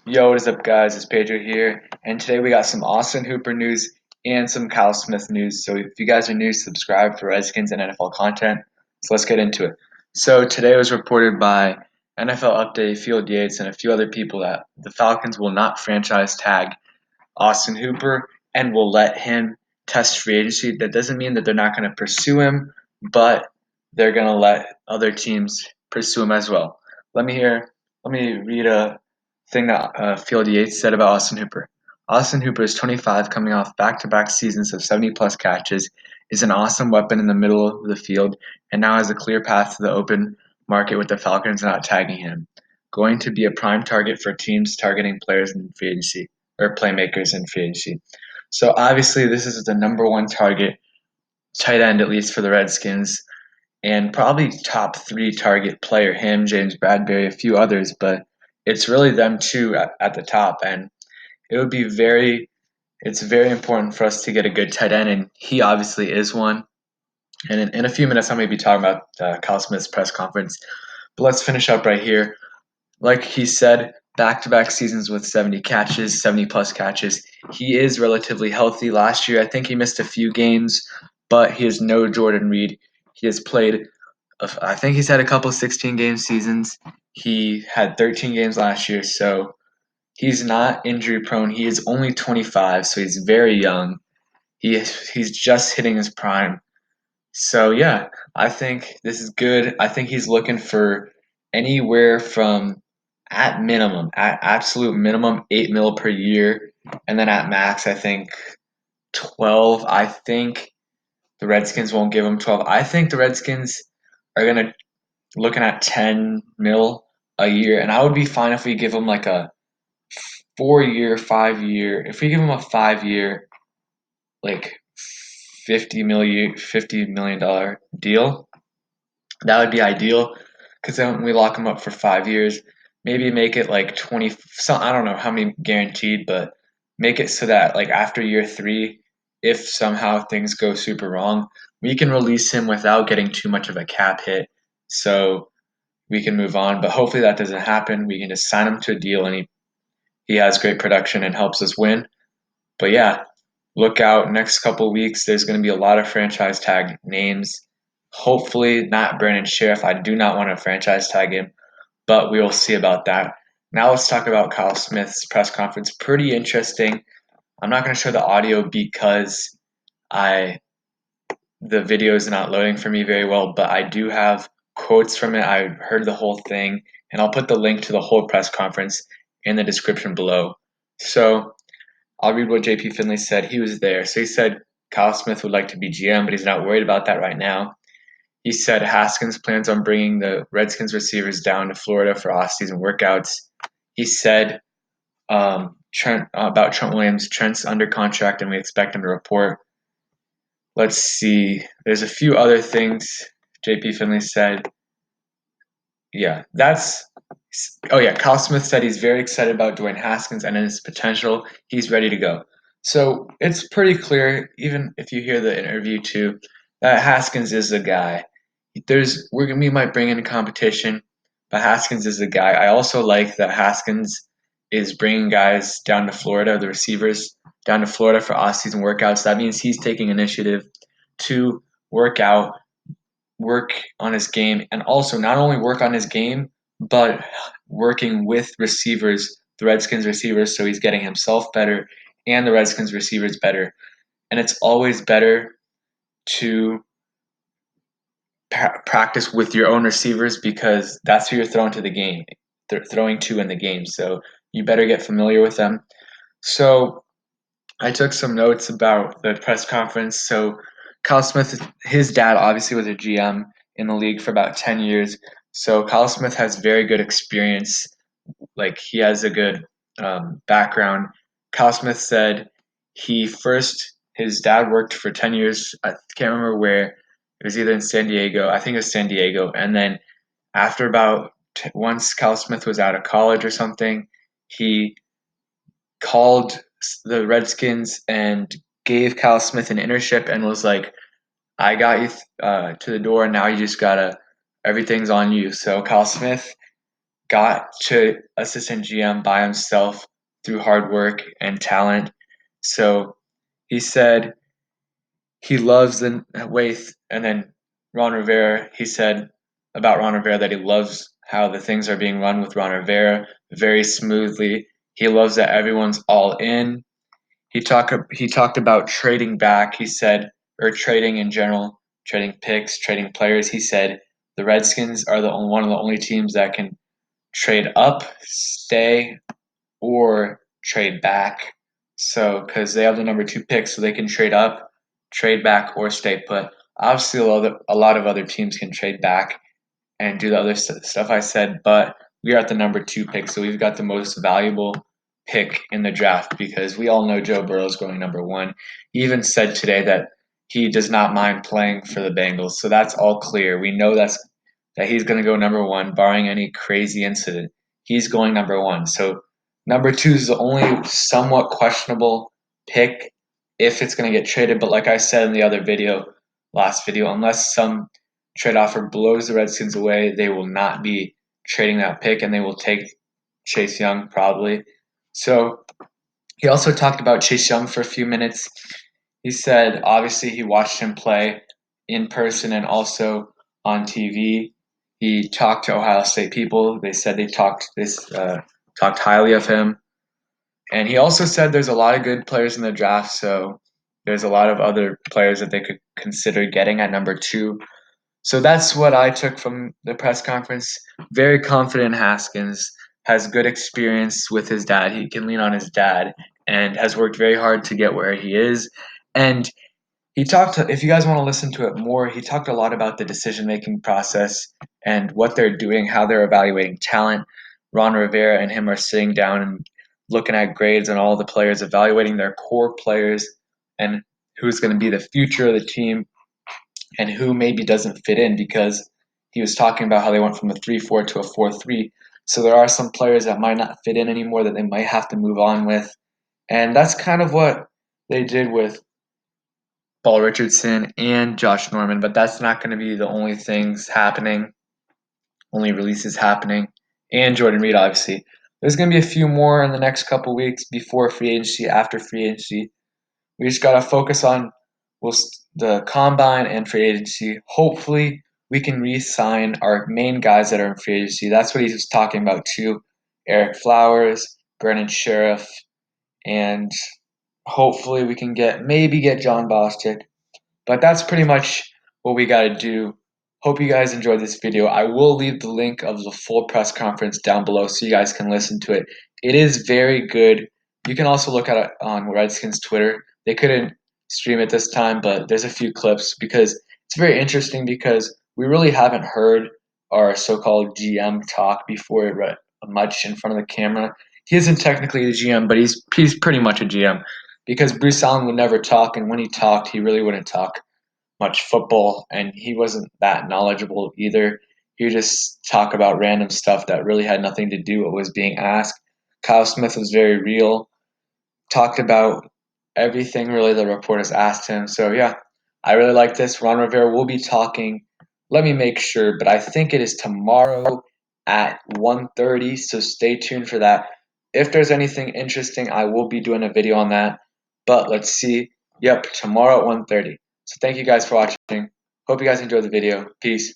Yo, what is up, guys? It's Pedro here, and today we got some Austin Hooper news and some Kyle Smith news. So, if you guys are new, subscribe for Redskins and NFL content. So, let's get into it. So, today was reported by NFL Update, Field Yates, and a few other people that the Falcons will not franchise tag Austin Hooper and will let him test free agency. That doesn't mean that they're not going to pursue him, but they're going to let other teams pursue him as well. Let me hear. Let me read a thing that Field Yates said about Austin Hooper. Austin Hooper is 25, coming off back-to-back seasons of 70-plus catches, is an awesome weapon in the middle of the field, and now has a clear path to the open market with the Falcons not tagging him. Going to be a prime target for teams targeting players in free agency or playmakers in free agency. So obviously, this is the number one target, tight end at least for the Redskins, and probably top three target player. Him, James Bradbury, a few others, but it's really them two at the top. And it would be very, it's very important for us to get a good tight end, and he obviously is one. And in a few minutes, I'm going to be talking about Kyle Smith's press conference. But let's finish up right here. Like he said, back-to-back seasons with 70 catches, 70 plus catches. He is relatively healthy. Last year, I think he missed a few games, but he is no Jordan Reed. He has played, I think he's had a couple 16-game seasons. He had 13 games last year, so he's not injury prone. He is only 25, so he's very young. He's just hitting his prime. So yeah, I think this is good. I think he's looking for anywhere from at absolute minimum 8 mil per year, and then at max I think 12. I think the Redskins won't give him 12. I think the Redskins are gonna looking at 10 mil a year, and I would be fine if we give him like a 4 year, 5 year. If we give him a 5 year, like 50 million dollar deal, that would be ideal because then we lock him up for 5 years. Maybe make it like 20. Some, I don't know how many guaranteed, but make it so that like after year three, if somehow things go super wrong, we can release him without getting too much of a cap hit, so we can move on. But hopefully that doesn't happen. We can just sign him to a deal, and he has great production and helps us win. But yeah, look out next couple of weeks. There's going to be a lot of franchise tag names. Hopefully not Brandon Sheriff. I do not want to franchise tag him, but we will see about that. Now let's talk about Kyle Smith's press conference. Pretty interesting. I'm not going to show the audio because I the video is not loading for me very well, but I do have quotes from it. I heard the whole thing, and I'll put the link to the whole press conference in the description below. So I'll read what JP Finley said. He was there. So he said Kyle Smith would like to be GM, but he's not worried about that right now. He said Haskins plans on bringing the Redskins receivers down to Florida for off-season workouts. He said about Trent Williams. Trent's under contract, and we expect him to report. Let's see. There's a few other things JP Finley said. Yeah, that's. Oh yeah, Kyle Smith said he's very excited about Dwayne Haskins and his potential. He's ready to go. So it's pretty clear, even if you hear the interview too, that Haskins is the guy. We might bring in competition, but Haskins is the guy. I also like that Haskins is bringing guys down to Florida, the receivers down to Florida for off-season workouts. That means he's taking initiative to work out, work on his game, and also not only work on his game, but working with receivers, the Redskins receivers, so he's getting himself better and the Redskins receivers better. And it's always better to practice with your own receivers because that's who you're throwing to the game. They're throwing to in the game, so you better get familiar with them. So I took some notes about the press conference. So Kyle Smith, his dad obviously was a GM in the league for about 10 years. So Kyle Smith has very good experience. Like he has a good background. Kyle Smith said his dad worked for 10 years. I can't remember where. It was either in San Diego. I think it was San Diego. And then after once Kyle Smith was out of college or something, he called the Redskins and gave Kyle Smith an internship and was like, "I got you to the door. Now you just gotta everything's on you." So Kyle Smith got to assistant GM by himself through hard work and talent. So he said he loves the way, and then Ron Rivera, he said about Ron Rivera that he loves how the things are being run with Ron Rivera very smoothly. He loves that everyone's all in. He talked about trading back. He said, or trading in general, trading picks, trading players. He said the Redskins are one of the only teams that can trade up, stay, or trade back. So, because they have the number 2 pick, so they can trade up, trade back, or stay put. Obviously, a lot of other teams can trade back and do the other stuff I said, but we are at the number 2 pick, so we've got the most valuable pick in the draft because we all know Joe Burrow is going number 1. He even said today that he does not mind playing for the Bengals, so that's all clear. We know that he's going to go number 1, barring any crazy incident. He's going number 1. So number 2 is the only somewhat questionable pick if it's going to get traded. But like I said in the other video, last video, unless some trade offer blows the Redskins away, they will not be trading that pick, and they will take Chase Young probably. So he also talked about Chase Young for a few minutes. He said obviously he watched him play in person and also on TV. He talked to Ohio State people. They said they talked highly of him. And he also said there's a lot of good players in the draft, so there's a lot of other players that they could consider getting at number 2. So that's what I took from the press conference. Very confident Haskins, has good experience with his dad. He can lean on his dad and has worked very hard to get where he is. And he talked, if you guys want to listen to it more, he talked a lot about the decision making process and what they're doing, how they're evaluating talent. Ron Rivera and him are sitting down and looking at grades on all the players, evaluating their core players and who's going to be the future of the team and who maybe doesn't fit in, because he was talking about how they went from a 3-4 to a 4-3. So there are some players that might not fit in anymore that they might have to move on with. And that's kind of what they did with Paul Richardson and Josh Norman, but that's not going to be the only things happening, only releases happening. And Jordan Reed, obviously. There's going to be a few more in the next couple weeks before free agency, after free agency. We just got to focus on the combine and free agency. Hopefully, we can re-sign our main guys that are in free agency. That's what he was talking about too. Eric Flowers, Brennan Sheriff, and hopefully we can maybe get John Bostic. But that's pretty much what we got to do. Hope you guys enjoyed this video. I will leave the link of the full press conference down below so you guys can listen to it. It is very good. You can also look at it on Redskins Twitter. They couldn't stream it this time, but there's a few clips because it's very interesting because we really haven't heard our so-called GM talk before much in front of the camera. He isn't technically the GM, but he's pretty much a GM because Bruce Allen would never talk, and when he talked, he really wouldn't talk much football, and he wasn't that knowledgeable either. He would just talk about random stuff that really had nothing to do with what was being asked. Kyle Smith was very real, talked about everything really the reporters asked him. So yeah, I really like this. Ron Rivera will be talking. Let me make sure, but I think it is tomorrow at 1:30, so stay tuned for that. If there's anything interesting, I will be doing a video on that. But let's see. Yep, tomorrow at 1:30. So thank you guys for watching. Hope you guys enjoyed the video. Peace.